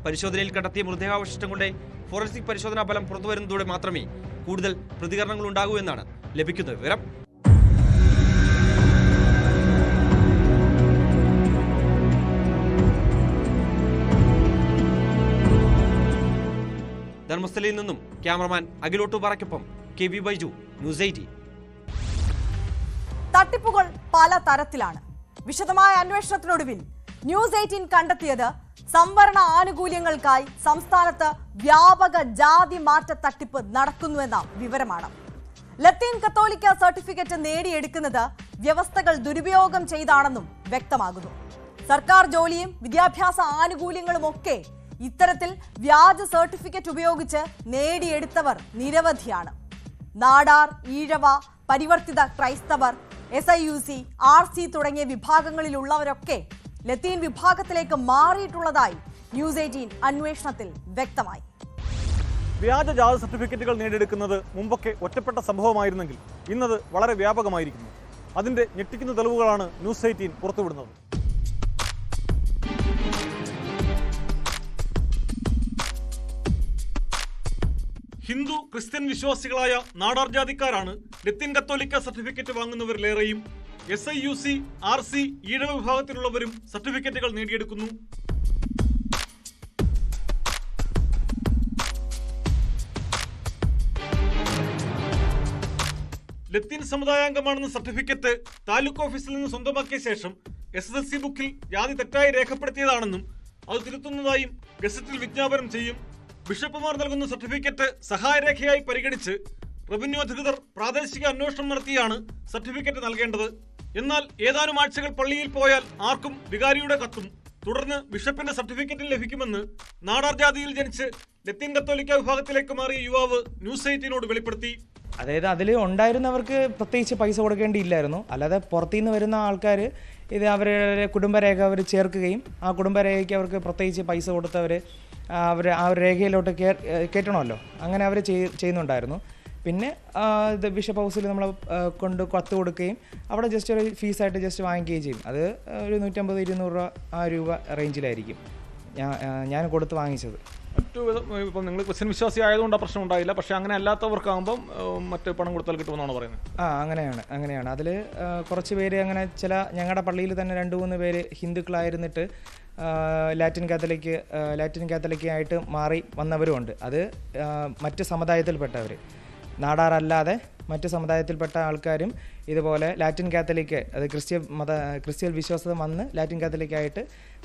Speaker 7: പരിശോധനയിൽ കണ്ടെത്തിയ മൃതദേഹാവശിഷ്ടങ്ങളുടെ ഫോറൻസിക് പരിശോധനാ ഫലം പുറത്തുവരുന്നതോടെ മാത്രമേ കൂടുതൽ പ്രതികരണങ്ങൾ ഉണ്ടാകൂ എന്നാണ് ലഭിക്കുന്ന വിവരം. ധർമ്മസ്ഥലയിൽ നിന്നും ക്യാമറമാൻ അഖിലോട്ടു പാറയ്ക്കൊപ്പം KV ബൈജു, ന്യൂസ് 18.
Speaker 1: തട്ടിപ്പുകൾ പല തരത്തിലാണ്. വിശദമായ അന്വേഷണത്തിനൊടുവിൽ ന്യൂസ് 18 കണ്ടെത്തിയത് സംവരണ ആനുകൂല്യങ്ങൾക്കായി സംസ്ഥാനത്ത് വ്യാപക ജാതി മാറ്റ തട്ടിപ്പ് നടക്കുന്നുവെന്ന വിവരമാണ്. ലത്തീൻ കത്തോലിക്ക സർട്ടിഫിക്കറ്റ് നേടിയെടുക്കുന്നത് വ്യവസ്ഥകൾ ദുരുപയോഗം ചെയ്താണെന്നും വ്യക്തമാകുന്നു. സർക്കാർ ജോലിയും വിദ്യാഭ്യാസ ആനുകൂല്യങ്ങളുമൊക്കെ ഇത്തരത്തിൽ വ്യാജ സർട്ടിഫിക്കറ്റ് ഉപയോഗിച്ച് നേടിയെടുത്തവർ നിരവധിയാണ്. നാടാർ, ഈഴവ, പരിവർത്തിത ക്രൈസ്തവർ, SIUC, RC തുടങ്ങിയ വിഭാഗങ്ങളിലുള്ളവരൊക്കെ ലത്തീൻ വിഭാഗത്തിലേക്ക് മാറിയിട്ടുള്ളതായി ന്യൂസ് 18 അന്വേഷണത്തിൽ വ്യക്തമായി.
Speaker 9: വ്യാജ ജാതി സർട്ടിഫിക്കറ്റുകൾ നേടിയെടുക്കുന്നത് മുമ്പൊക്കെ ഒറ്റപ്പെട്ട സംഭവമായിരുന്നെങ്കിൽ ഇന്നത് വളരെ വ്യാപകമായിരിക്കുന്നു. അതിന്റെ ഞെട്ടിക്കുന്ന തെളിവുകളാണ് ന്യൂസ് 18 പുറത്തുവിടുന്നത്. ഹിന്ദു ക്രിസ്ത്യൻ വിശ്വാസികളായ നാടാർ ജാതിക്കാരാണ് ലത്തീൻ കത്തോലിക്ക സർട്ടിഫിക്കറ്റ് വാങ്ങുന്നവരിലേറെയും. SIUC, RC, ഈഴവ വിഭാഗത്തിലുള്ളവരും സർട്ടിഫിക്കറ്റുകൾ നേടിയെടുക്കുന്നു. ലത്തീൻ സമുദായാംഗമാണെന്ന സർട്ടിഫിക്കറ്റ് താലൂക്ക് ഓഫീസിൽ നിന്ന് സ്വന്തമാക്കിയ ശേഷം SSLC ബുക്കിൽ ജാതി തെറ്റായി രേഖപ്പെടുത്തിയതാണെന്നും അത് തിരുത്തുന്നതായും ഗസറ്റിൽ വിജ്ഞാപനം ചെയ്യും. ബിഷപ്പുമാർ നൽകുന്ന സർട്ടിഫിക്കറ്റ് സഹായരേഖയായി പരിഗണിച്ച് റവന്യൂ അധികൃതർ പ്രാദേശിക അന്വേഷണം നടത്തിയാണ് സർട്ടിഫിക്കറ്റ് നൽകേണ്ടത്. എന്നാൽ ഏതാനും ആഴ്ചകൾ പള്ളിയിൽ പോയാൽ ആർക്കും വികാരിയുടെ കത്തും തുടർന്ന് ബിഷപ്പിന്റെ സർട്ടിഫിക്കറ്റും ലഭിക്കുമെന്ന് നാടാർ ജാതിയിൽ ജനിച്ച് ലത്തീൻ കത്തോലിക്ക വിഭാഗത്തിലേക്ക് മാറിയ യുവാവ് ന്യൂസ് 18 വെളിപ്പെടുത്തി.
Speaker 10: അതായത് അതിൽ ഉണ്ടായിരുന്നവർക്ക് പ്രത്യേകിച്ച് പൈസ കൊടുക്കേണ്ടിയില്ലായിരുന്നു. അല്ലാതെ പുറത്തുനിന്ന് വരുന്ന ആൾക്കാർ ഇത് അവരുടെ കുടുംബരേഖ അവർ ചേർക്കുകയും ആ കുടുംബരേഖയ്ക്ക് അവർക്ക് പ്രത്യേകിച്ച് പൈസ കൊടുത്തവർ ആ ഒരു രേഖയിലോട്ട് കയറ്റണമല്ലോ, അങ്ങനെ അവർ ചെയ്യുന്നുണ്ടായിരുന്നു. പിന്നെ ഇത് ബിഷപ്പ് ഹൗസിൽ നമ്മൾ കൊണ്ട് കത്ത് കൊടുക്കുകയും അവിടെ ജസ്റ്റ് ഒരു ഫീസായിട്ട് ജസ്റ്റ് വാങ്ങിക്കുകയും ചെയ്യും. അത് ഒരു 150-200 രൂപ ആ രൂപ റേഞ്ചിലായിരിക്കും ഞാൻ കൊടുത്ത് വാങ്ങിച്ചത്.
Speaker 9: ഇപ്പം നിങ്ങൾ ക്രിസ്ത്യൻ വിശ്വാസി ആയതുകൊണ്ട് ആ പ്രശ്നം ഉണ്ടായില്ല, പക്ഷെ അങ്ങനെ അല്ലാത്തവർക്കാകുമ്പം മറ്റ് പണം കൊടുത്താൽ കിട്ടുമെന്നാണ് പറയുന്നത്.
Speaker 10: അങ്ങനെയാണ്. അതിൽ കുറച്ച് പേര് അങ്ങനെ ഞങ്ങളുടെ പള്ളിയിൽ തന്നെ 2-3 പേര് ഹിന്ദുക്കളായിരുന്നിട്ട് ലാറ്റിൻ കാത്തലിക്കായിട്ട് മാറി വന്നവരുമുണ്ട്. അത് മറ്റ് സമുദായത്തിൽപ്പെട്ടവർ, നാടാറല്ലാതെ മറ്റ് സമുദായത്തിൽപ്പെട്ട ആൾക്കാരും ഇതുപോലെ ലാറ്റിൻ കാത്തലിക്ക്, അത് ക്രിസ്ത്യൻ വിശ്വാസം വന്ന് ലാറ്റിൻ കാത്തലിക്കായിട്ട്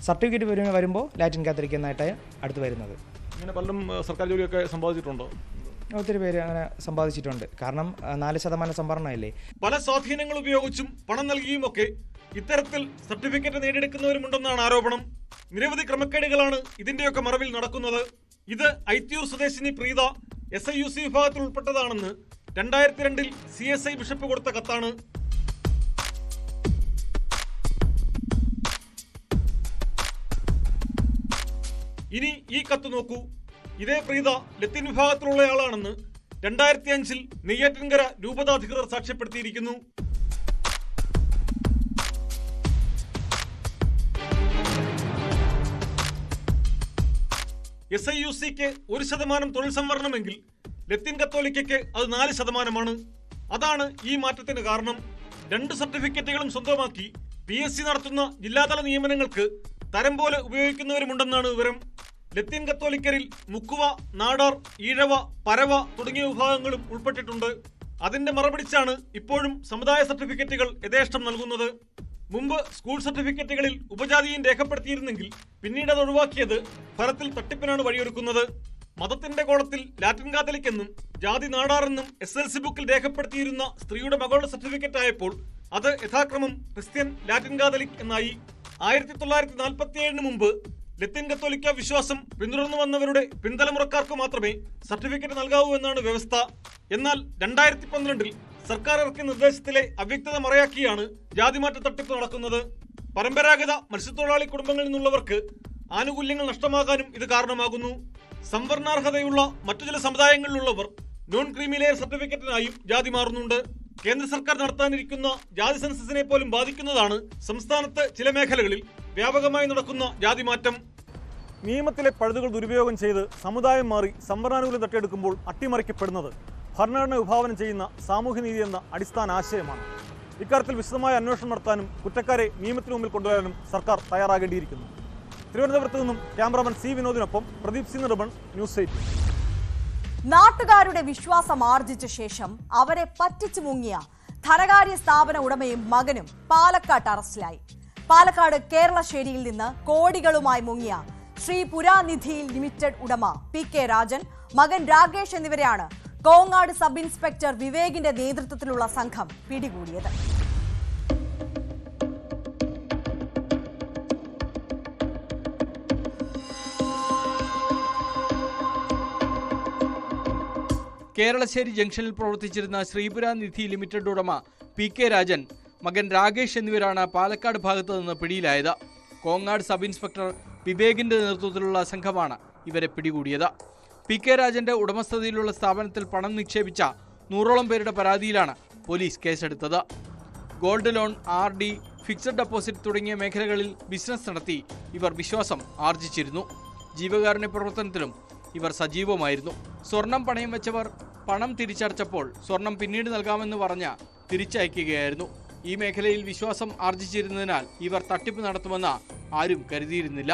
Speaker 10: സർട്ടിഫിക്കറ്റ് വരുമ്പോൾ ലാറ്റിൻ കാത്തലിക് എന്നായിട്ട് അടുത്ത് വരുന്നത്.
Speaker 9: ഇങ്ങനെ പലരും സർക്കാർ ജോലിയൊക്കെ സമ്പാദിച്ചിട്ടുണ്ടോ?
Speaker 10: ഒത്തിരി പേര് അങ്ങനെ സമ്പാദിച്ചിട്ടുണ്ട്. കാരണം 4% സംവരണമല്ലേ.
Speaker 9: പല സ്വാധീനങ്ങൾ ഉപയോഗിച്ചും പണം നൽകിയും ഒക്കെ ഇത്തരത്തിൽ സർട്ടിഫിക്കറ്റ് നേടിയെടുക്കുന്നവരുമുണ്ടെന്നാണ് ആരോപണം. നിരവധി ക്രമക്കേടുകളാണ് ഇതിന്റെയൊക്കെ മറവിൽ നടക്കുന്നത്. ഇത് ഐത്തിയൂർ സ്വദേശിനി പ്രീത SIUC വിഭാഗത്തിൽ ഉൾപ്പെട്ടതാണെന്ന് 2002 CSI ബിഷപ്പ് കൊടുത്ത കത്താണ്. ഇനി ഈ കത്ത് നോക്കൂ. ഇതേ പ്രീത ലത്തീൻ വിഭാഗത്തിലുള്ളയാളാണെന്ന് 2005 നെയ്യാറ്റിൻകര രൂപതാധികൃതർ സാക്ഷ്യപ്പെടുത്തിയിരിക്കുന്നു. SIUCക്ക് 1% തൊഴിൽ സംവരണമെങ്കിൽ ലത്തീൻ കത്തോലിക്കയ്ക്ക് അത് 4%. അതാണ് ഈ മാറ്റത്തിന് കാരണം. 2 സർട്ടിഫിക്കറ്റുകളും സ്വന്തമാക്കി PSC നടത്തുന്ന ജില്ലാതല നിയമനങ്ങൾക്ക് തരം പോലെ ഉപയോഗിക്കുന്നവരുമുണ്ടെന്നാണ് വിവരം. ലത്തീൻ കത്തോലിക്കരിൽ മുക്കുവ, നാടാർ, ഈഴവ, പരവ തുടങ്ങിയ വിഭാഗങ്ങളും ഉൾപ്പെട്ടിട്ടുണ്ട്. അതിന്റെ മറപിടിച്ചാണ് ഇപ്പോഴും സമുദായ സർട്ടിഫിക്കറ്റുകൾ യഥേഷ്ടം നൽകുന്നത്. മുമ്പ് സ്കൂൾ സർട്ടിഫിക്കറ്റുകളിൽ ഉപജാതിയും രേഖപ്പെടുത്തിയിരുന്നെങ്കിൽ പിന്നീട് അത് ഒഴിവാക്കിയത് ഫലത്തിൽ തട്ടിപ്പിനാണ് വഴിയൊരുക്കുന്നത്. മതത്തിന്റെ കോളത്തിൽ ലാറ്റിൻ കാത്തലിക് എന്നും ജാതി നാടാറെന്നും SLC ബുക്കിൽ രേഖപ്പെടുത്തിയിരുന്ന സ്ത്രീയുടെ മകളുടെ സർട്ടിഫിക്കറ്റ് ആയപ്പോൾ അത് യഥാക്രമം ക്രിസ്ത്യൻ ലാറ്റിൻ കാത്തലിക് എന്നായി. 1947 മുമ്പ് ലത്തീൻ കത്തോലിക്ക വിശ്വാസം പിന്തുടർന്നു വന്നവരുടെ പിൻതലമുറക്കാർക്ക് മാത്രമേ സർട്ടിഫിക്കറ്റ് നൽകാവൂ എന്നാണ് വ്യവസ്ഥ. എന്നാൽ 2012 സർക്കാർ ഇറക്കിയ നിർദ്ദേശത്തിലെ അവ്യക്തത മറയാക്കിയാണ് ജാതിമാറ്റ തട്ടിപ്പ് നടക്കുന്നത്. പരമ്പരാഗത മത്സ്യത്തൊഴിലാളി കുടുംബങ്ങളിൽ നിന്നുള്ളവർക്ക് ആനുകൂല്യങ്ങൾ നഷ്ടമാകാനും ഇത് കാരണമാകുന്നു. സംവരണാർഹതയുള്ള മറ്റു ചില സമുദായങ്ങളിലുള്ളവർ നോൺ ക്രീമി ലെയർ സർട്ടിഫിക്കറ്റിനായും ജാതി മാറുന്നുണ്ട്. കേന്ദ്ര സർക്കാർ നടത്താനിരിക്കുന്ന ജാതി സെൻസസിനെ പോലും ബാധിക്കുന്നതാണ് സംസ്ഥാനത്ത് ചില മേഖലകളിൽ വ്യാപകമായി നടക്കുന്ന ജാതിമാറ്റം. നിയമത്തിലെ പഴുതുകൾ ദുരുപയോഗം ചെയ്ത് സമുദായം മാറി സംവരണാനുകൂല്യം തട്ടിയെടുക്കുമ്പോൾ അട്ടിമറിക്കപ്പെടുന്നത് ഭരണഘടന വിഭാവനം ചെയ്യുന്ന സാമൂഹ്യനീതി എന്ന അടിസ്ഥാന ആശയമാണ്. ഇക്കാര്യത്തിൽ വിശദമായ അന്വേഷണം നടത്താനും കുറ്റക്കാരെ നിയമത്തിന് മുമ്പിൽ കൊണ്ടുവരാനും സർക്കാർ തയ്യാറാകേണ്ടിയിരിക്കുന്നു. തിരുവനന്തപുരത്ത് നിന്നും ക്യാമറാമാൻ C. വിനോദിനൊപ്പം പ്രദീപ് സി. നിർബൺ, ന്യൂസ് 8.
Speaker 1: നാട്ടുകാരുടെ വിശ്വാസം ആർജിച്ച ശേഷം അവരെ പറ്റിച്ചു മുങ്ങിയ ധനകാര്യ സ്ഥാപന ഉടമയും മകനും പാലക്കാട്ട് അറസ്റ്റിലായി. പാലക്കാട് കേരളശ്ശേരിയിൽ നിന്ന് കോടികളുമായി മുങ്ങിയ ശ്രീ പുരാനിധി ലിമിറ്റഡ് ഉടമ PK രാജൻ, മകൻ രാകേഷ് എന്നിവരെയാണ് കോങ്ങാട് സബ് ഇൻസ്പെക്ടർ വിവേകിന്റെ നേതൃത്വത്തിലുള്ള സംഘം പിടികൂടിയത്.
Speaker 6: കേരളശ്ശേരി ജംഗ്ഷനിൽ പ്രവർത്തിച്ചിരുന്ന ശ്രീപുരാനിധി ലിമിറ്റഡ് ഉടമ PK രാജൻ, മകൻ രാകേഷ് എന്നിവരാണ് പാലക്കാട് ഭാഗത്ത് നിന്ന് പിടിയിലായത്. കോങ്ങാട് സബ് ഇൻസ്പെക്ടർ വിവേകിന്റെ നേതൃത്വത്തിലുള്ള സംഘമാണ് ഇവരെ പിടികൂടിയത്. PK രാജന്റെ ഉടമസ്ഥതയിലുള്ള സ്ഥാപനത്തിൽ പണം നിക്ഷേപിച്ച 100ഓളം പേരുടെ പരാതിയിലാണ് പോലീസ് കേസെടുത്തത്. Gold loan, RD, fixed deposit തുടങ്ങിയ മേഖലകളിൽ ബിസിനസ് നടത്തി ഇവർ വിശ്വാസം ആർജിച്ചിരുന്നു. ജീവകാരുണ്യ പ്രവർത്തനത്തിലും ഇവർ സജീവമായിരുന്നു. സ്വർണം പണയം വെച്ചവർ പണം തിരിച്ചടച്ചപ്പോൾ സ്വർണം പിന്നീട് നൽകാമെന്ന് പറഞ്ഞ് തിരിച്ചയക്കുകയായിരുന്നു. ഈ മേഖലയിൽ വിശ്വാസം ആർജിച്ചിരുന്നതിനാൽ ഇവർ തട്ടിപ്പ് നടത്തുമെന്ന് ആരും കരുതിയിരുന്നില്ല.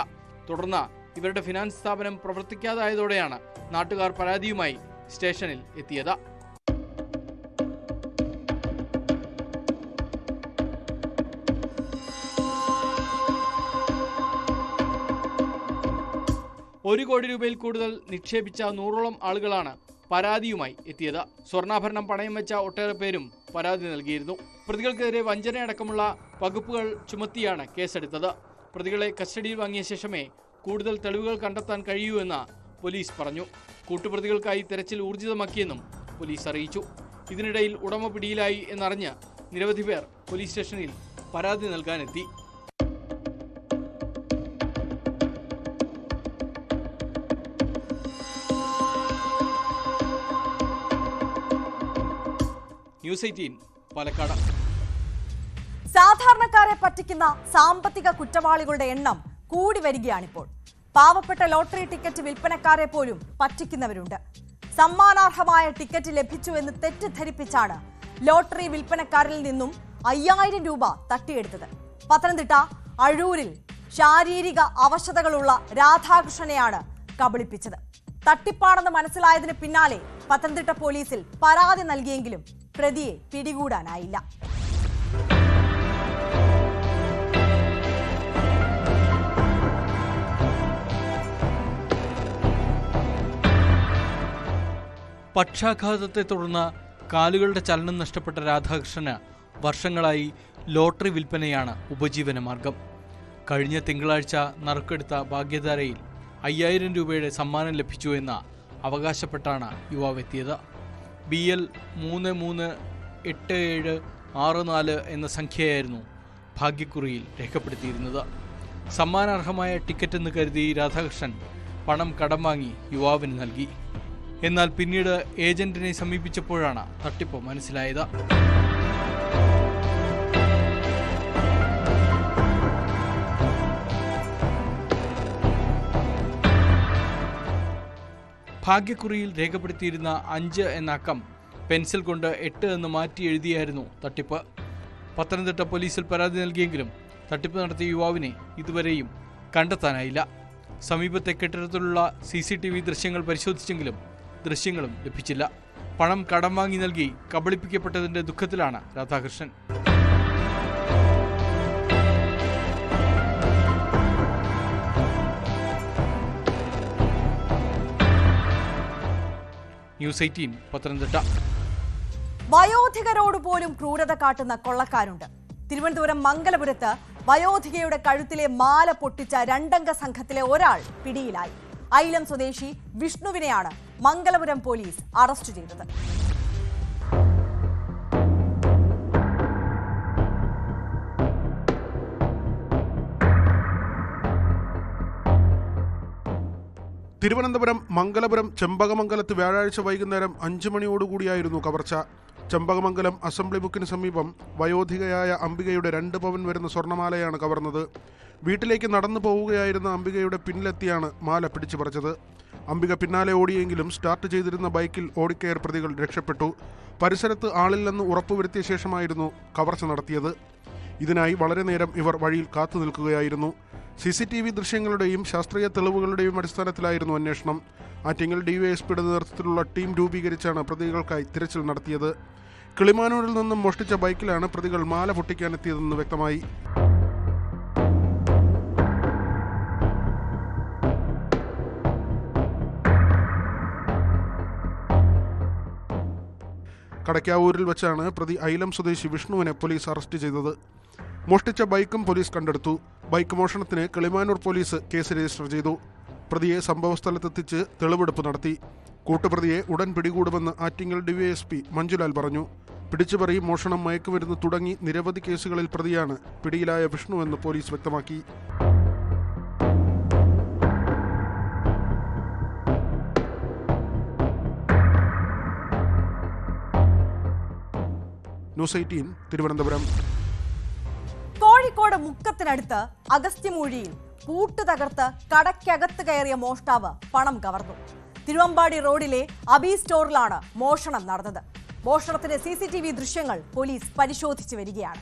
Speaker 6: തുടർന്ന് ഇവരുടെ ഫിനാൻസ് സ്ഥാപനം പ്രവർത്തിക്കാതായതോടെയാണ് നാട്ടുകാർ പരാതിയുമായി സ്റ്റേഷനിൽ എത്തിയത്. ₹1 കോടി കൂടുതൽ നിക്ഷേപിച്ച 100ഓളം ആളുകളാണ് പരാതിയുമായി എത്തിയത്. സ്വർണ്ണാഭരണം പണയം വെച്ച ഒട്ടേറെ പേരും പരാതി നൽകിയിരുന്നു. പ്രതികൾക്കെതിരെ വഞ്ചനയടക്കമുള്ള വകുപ്പുകൾ ചുമത്തിയാണ് കേസെടുത്തത്. പ്രതികളെ കസ്റ്റഡിയിൽ വാങ്ങിയ ശേഷമേ കൂടുതൽ തെളിവുകൾ കണ്ടെത്താൻ കഴിയൂ എന്ന് പോലീസ് പറഞ്ഞു. കൂട്ടുപ്രതികൾക്കായി തെരച്ചിൽ ഊർജിതമാക്കിയെന്നും പോലീസ് അറിയിച്ചു. ഇതിനിടയിൽ ഉടമ പിടിയിലായി എന്നറിഞ്ഞ് നിരവധി പേർ പോലീസ് സ്റ്റേഷനിൽ പരാതി നൽകാനെത്തി. ന്യൂസ് 18 പാലക്കാട്.
Speaker 1: സാധാരണക്കാരെ പറ്റിക്കുന്ന സാമ്പത്തിക കുറ്റവാളികളുടെ എണ്ണം കൂടി വരികയാണിപ്പോൾ. പാവപ്പെട്ട ലോട്ടറി ടിക്കറ്റ് വിൽപ്പനക്കാരെ പോലും പറ്റിക്കുന്നവരുണ്ട്. സമ്മാനാർഹമായ ടിക്കറ്റ് ലഭിച്ചു എന്ന് തെറ്റിദ്ധരിപ്പിച്ചാണ് ലോട്ടറി വിൽപ്പനക്കാരിൽ നിന്നും 5000 രൂപ തട്ടിയെടുത്തത്. പത്തനംതിട്ട അഴൂരിൽ ശാരീരിക അവശതകളുള്ള രാധാകൃഷ്ണനെയാണ് കബളിപ്പിച്ചത്. തട്ടിപ്പാണെന്ന് മനസ്സിലായതിന് പിന്നാലെ പത്തനംതിട്ട പോലീസിൽ പരാതി നൽകിയെങ്കിലും പ്രതിയെ പിടികൂടാനായില്ല.
Speaker 6: പക്ഷാഘാതത്തെ തുടർന്ന് കാലുകളുടെ ചലനം നഷ്ടപ്പെട്ട രാധാകൃഷ്ണന് വർഷങ്ങളായി ലോട്ടറി വിൽപ്പനയാണ് ഉപജീവനമാർഗം. കഴിഞ്ഞ തിങ്കളാഴ്ച നറുക്കെടുത്ത ഭാഗ്യധാരയിൽ 5000 രൂപയുടെ സമ്മാനം ലഭിച്ചു എന്ന് അവകാശപ്പെട്ടാണ് യുവാവ് എത്തിയത്. BL 338764 എന്ന സംഖ്യയായിരുന്നു ഭാഗ്യക്കുറിയിൽ രേഖപ്പെടുത്തിയിരുന്നത്. സമ്മാനാർഹമായ ടിക്കറ്റെന്ന് കരുതി രാധാകൃഷ്ണൻ പണം കടം വാങ്ങി യുവാവിന് നൽകി. എന്നാൽ പിന്നീട് ഏജന്റിനെ സമീപിച്ചപ്പോഴാണ് തട്ടിപ്പ് മനസ്സിലായത്. ഭാഗ്യക്കുറിയിൽ രേഖപ്പെടുത്തിയിരുന്ന 5 എന്ന അക്കം പെൻസിൽ കൊണ്ട് 8 എന്ന് മാറ്റി എഴുതിയായിരുന്നു തട്ടിപ്പ്. പത്തനംതിട്ട പോലീസിൽ പരാതി നൽകിയെങ്കിലും തട്ടിപ്പ് നടത്തിയ യുവാവിനെ ഇതുവരെയും കണ്ടെത്താനായില്ല. സമീപത്തെ കെട്ടിടത്തിലുള്ള CCTV ദൃശ്യങ്ങൾ പരിശോധിച്ചെങ്കിലും ദൃശ്യങ്ങളും ലഭിച്ചില്ല. പണം കടം വാങ്ങി നൽകി കബളിപ്പിക്കപ്പെട്ടതിന്റെ ദുഃഖത്തിലാണ് രാധാകൃഷ്ണൻ. ന്യൂസ് 18 പത്തനംതിട്ട.
Speaker 1: വയോധികരോട് പോലും ക്രൂരത കാട്ടുന്ന കൊള്ളക്കാരുണ്ട്. തിരുവനന്തപുരം മംഗലപുരത്ത് വയോധികയുടെ കഴുത്തിലെ മാല പൊട്ടിച്ച 2 അംഗ സംഘത്തിലെ ഒരാൾ പിടിയിലായി. ഐലം സ്വദേശി വിഷ്ണുവിനെയാണ് മംഗലപുരം പോലീസ് അറസ്റ്റ് ചെയ്തത്.
Speaker 11: തിരുവനന്തപുരം മംഗലപുരം ചെമ്പകമംഗലത്ത് വ്യാഴാഴ്ച വൈകുന്നേരം 5 മണിയോടുകൂടിയായിരുന്നു കവർച്ച. ചെമ്പകമംഗലം അസംബ്ലി ബുക്കിന് സമീപം വയോധികയായ അംബികയുടെ 2 പവൻ വരുന്ന സ്വർണ്ണമാലയാണ് കവർന്നത്. വീട്ടിലേക്ക് നടന്നു പോവുകയായിരുന്ന അംബികയുടെ പിന്നിലെത്തിയാണ് മാല പിടിച്ചു പറിച്ചത്. അംബിക പിന്നാലെ ഓടിയെങ്കിലും സ്റ്റാർട്ട് ചെയ്തിരുന്ന ബൈക്കിൽ ഓടിക്കയർ പ്രതികൾ രക്ഷപ്പെട്ടു. പരിസരത്ത് ആളില്ലെന്ന് ഉറപ്പുവരുത്തിയ ശേഷമായിരുന്നു കവർച്ച നടത്തിയത്. ഇതിനായി വളരെ നേരം ഇവർ വഴിയിൽ കാത്തു നിൽക്കുകയായിരുന്നു. CCTV ദൃശ്യങ്ങളുടെയും ശാസ്ത്രീയ തെളിവുകളുടെയും അടിസ്ഥാനത്തിലായിരുന്നു അന്വേഷണം. ആറ്റിങ്ങൽ DYSPയുടെ നേതൃത്വത്തിലുള്ള ടീം രൂപീകരിച്ചാണ് പ്രതികൾക്കായി തിരച്ചിൽ നടത്തിയത്. കിളിമാനൂരിൽ നിന്നും മോഷ്ടിച്ച ബൈക്കിലാണ് പ്രതികൾ മാല പൊട്ടിക്കാനെത്തിയതെന്ന് വ്യക്തമായി. കടക്കാവൂരിൽ വെച്ചാണ് പ്രതി ഐലം സ്വദേശി വിഷ്ണുവിനെ പോലീസ് അറസ്റ്റ് ചെയ്തത്. മോഷ്ടിച്ച ബൈക്കും പോലീസ് കണ്ടെടുത്തു. ബൈക്ക് മോഷണത്തിന് കിളിമാനൂർ പോലീസ് കേസ് രജിസ്റ്റർ ചെയ്തു. പ്രതിയെ സംഭവസ്ഥലത്തെത്തിച്ച് തെളിവെടുപ്പ് നടത്തി. കൂട്ടുപ്രതിയെ ഉടൻ പിടികൂടുമെന്ന് ആറ്റിങ്ങൽ DYSP മഞ്ജുലാൽ പറഞ്ഞു. പിടിച്ചുപറി, മോഷണം, മയക്കുമരുന്ന് തുടങ്ങി നിരവധി കേസുകളിൽ പ്രതിയാണ് പിടിയിലായ വിഷ്ണുവെന്ന് പോലീസ് വ്യക്തമാക്കി. ന്യൂസ് 18 തിരുവനന്തപുരം.
Speaker 1: കോഴിക്കോട് മുക്കത്തിനടുത്ത് അഗസ്ത്യമൂഴിയിൽ പൂട്ട് തകർത്ത് കടയ്ക്കകത്ത് കയറിയ മോഷ്ടാവ് പണം കവർന്നു. തിരുവമ്പാടി റോഡിലെ അബി സ്റ്റോറിലാണ് മോഷണം നടന്നത്. മോഷണത്തിന്റെ CCTV ദൃശ്യങ്ങൾ പോലീസ് പരിശോധിച്ചു വരികയാണ്.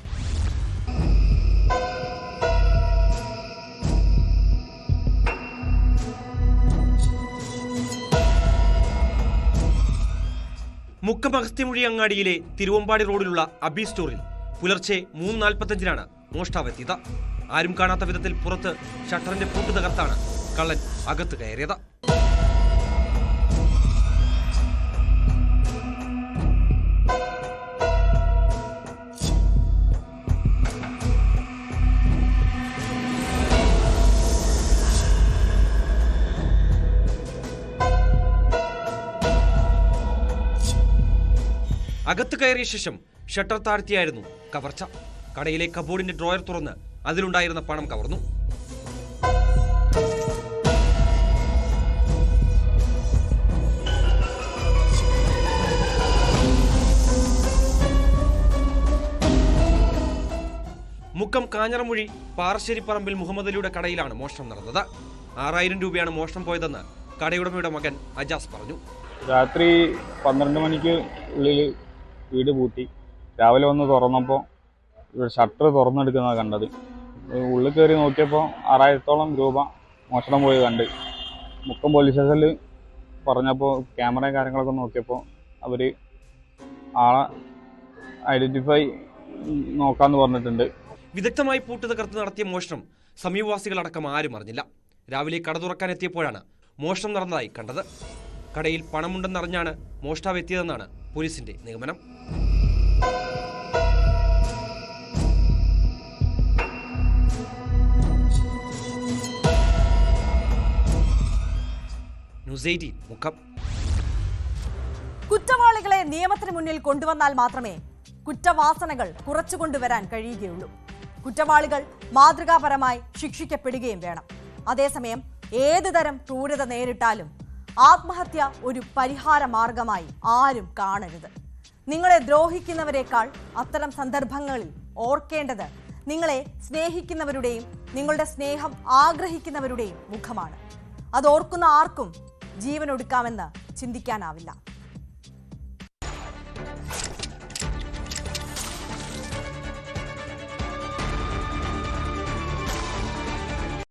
Speaker 7: മുക്കം അഗസ്ത്യമൂഴി അങ്ങാടിയിലെ തിരുവമ്പാടി റോഡിലുള്ള അബി സ്റ്റോറിൽ പുലർച്ചെ 3:45-നാണ് മോഷ്ടാവെത്തിയത്. ആരും കാണാത്ത വിധത്തിൽ പുറത്ത് ഷട്ടറിന്റെ പൂട്ട് തകർത്താണ് കള്ളൻ അകത്ത് കയറിയത്. അകത്ത് കയറിയ ശേഷം ഷട്ടർ താഴ്ത്തിയായിരുന്നു കവർച്ച. കടയിലെ കബോർഡിന്റെ ഡ്രോയർ തുറന്ന് അതിലുണ്ടായിരുന്ന പണം കവർന്നു. മുക്കം കാഞ്ഞറമൂഴി പാറശ്ശേരിപ്പറമ്പിൽ മുഹമ്മദ് അലിയുടെ കടയിലാണ് മോഷണം നടന്നത്. 6000 രൂപയാണ് മോഷണം പോയതെന്ന് കടയുടമയുടെ മകൻ അജാസ് പറഞ്ഞു.
Speaker 12: രാത്രി 12 മണിക്ക് ഉള്ളിൽ വീട് പൂട്ടി. രാവിലെ വന്ന് തുറന്നപ്പോൾ ഷട്ടർ തുറന്നെടുക്കുന്നതാണ് കണ്ടത്. ഉള്ളിൽ കയറി നോക്കിയപ്പോൾ 6000-ഓളം രൂപ മോഷണം പോയി കണ്ട്. മുക്കം പോലീസ് സ്റ്റേഷനിൽ പറഞ്ഞപ്പോൾ ക്യാമറയും കാര്യങ്ങളൊക്കെ നോക്കിയപ്പോൾ അവർ ആളെ ഐഡന്റിഫൈ നോക്കാമെന്ന് പറഞ്ഞിട്ടുണ്ട്.
Speaker 7: വിദഗ്ധമായി പൂട്ട് തകർത്ത് നടത്തിയ മോഷണം സമീപവാസികളടക്കം ആരും അറിഞ്ഞില്ല. രാവിലെ കട തുറക്കാനെത്തിയപ്പോഴാണ് മോഷണം നടന്നതായി കണ്ടത്. കടയിൽ പണമുണ്ടെന്നറിഞ്ഞാണ് മോഷ്ടാവ് എത്തിയതെന്നാണ് പോലീസിന്റെ നിഗമനം. ന്യൂസ് 18 മുക്കം.
Speaker 1: കുറ്റവാളികളെ നിയമത്തിന് മുന്നിൽ കൊണ്ടുവന്നാൽ മാത്രമേ കുറ്റവാസനകൾ കുറച്ചുകൊണ്ടുവരാൻ കഴിയുകയുള്ളൂ. കുറ്റവാളികൾ മാതൃകാപരമായി ശിക്ഷിക്കപ്പെടുകയും വേണം. അതേസമയം ഏതു തരം ക്രൂരത നേരിട്ടാലും ആത്മഹത്യ ഒരു പരിഹാര മാർഗമായി ആരും കാണരുത്. നിങ്ങളെ ദ്രോഹിക്കുന്നവരെക്കാൾ അത്തരം സന്ദർഭങ്ങളിൽ ഓർക്കേണ്ടത് നിങ്ങളെ സ്നേഹിക്കുന്നവരുടെയും നിങ്ങളുടെ സ്നേഹം ആഗ്രഹിക്കുന്നവരുടെയും മുഖമാണ്. അതോർക്കുന്ന ആർക്കും ജീവനൊടുക്കാമെന്ന് ചിന്തിക്കാനാവില്ല.